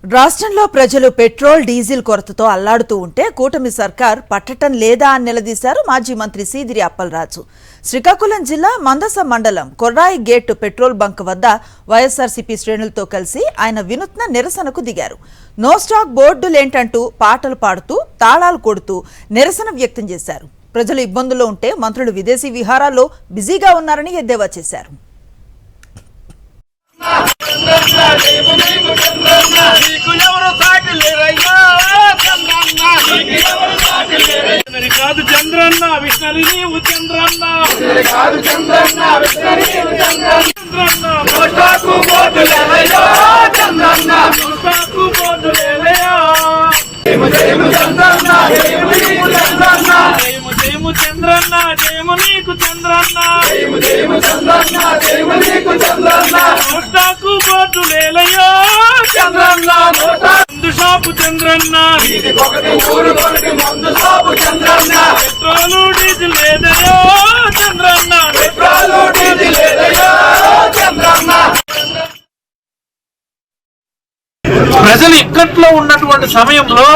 రాష్ట్రంలో ప్రజలు petrol diesel కొరతతో అల్లాడుతూ ఉంటే కూటమి సర్కార్ పట్టటం లేదా అని నిలదీశారు మాజీ మంత్రి సీదిరి అప్పలరాజు. శ్రీకాకుళం జిల్లా మందస మండలం కొర్రాయి గేట్ పెట్రోల్ బంక్ వద్ద వైఎస్ఆర్సీపీ శ్రేణులతో కలిసి ఆయన వినూత్న నిరసనకు దిగారు. నో స్టాక్ బోర్డులేంటంటూ పాటలు పాడుతూ తాళాలు కొడుతూ నిరసన వ్యక్తం చేశారు. ప్రజలు ఇబ్బందుల్లో ఉంటే మంత్రులు విదేశీ విహారాల్లో బిజీగా ఉన్నారని ఎద్దేవా చేశారు. చంద్రన్న విష్ణరి నీవు చంద్రన్న జయము చంద్రన్న జయము నీకు చంద్రన్న నోటాకు బోర్డు లేలయ్యో చంద్రన్న మందు షాపు చంద్రన్న పెట్రోలు డీజిల్ లేదయో చంద్రన్న ప్రజలు ఇక్కట్లో ఉన్నటువంటి సమయంలో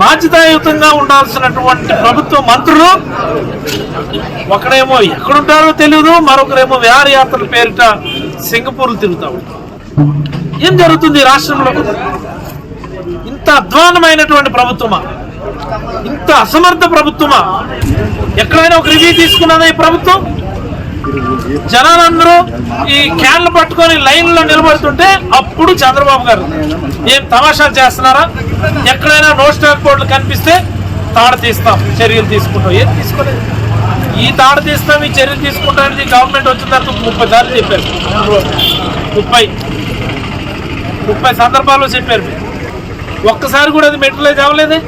బాధ్యతాయుతంగా ఉండాల్సినటువంటి ప్రభుత్వ మంత్రులు ఒకడేమో ఎక్కడుంటారో తెలియదు, మరొకరేమో విహారయాత్రల పేరిట సింగపూర్లు తిరుగుతా ఉంటారు. ఏం జరుగుతుంది రాష్ట్రంలో? ఇంత అధ్వానమైనటువంటి ప్రభుత్వమా, ఇంత అసమర్థ ప్రభుత్వమా? ఎక్కడైనా ఒక రివ్యూ తీసుకున్నదా ఈ ప్రభుత్వం? జనాలందరూ ఈ క్యాన్లు పట్టుకొని లైన్లో నిలబడుతుంటే అప్పుడు చంద్రబాబు గారు ఏం తమాషాలు చేస్తున్నారా? ఎక్కడైనా నో స్టాక్ బోర్డులు కనిపిస్తే తాడ తీస్తాం, చర్యలు తీసుకుంటాం. ఏం తీసుకోలేదు. ఈ తాడ తీస్తాం, ఈ చర్యలు తీసుకుంటామని గవర్నమెంట్ వచ్చిన తర్వాత 30 సార్లు చెప్పారు. 30 సందర్భాల్లో చెప్పారు. ఒక్కసారి కూడా అది మెటీరియలైజ్ అవ్వలేదే.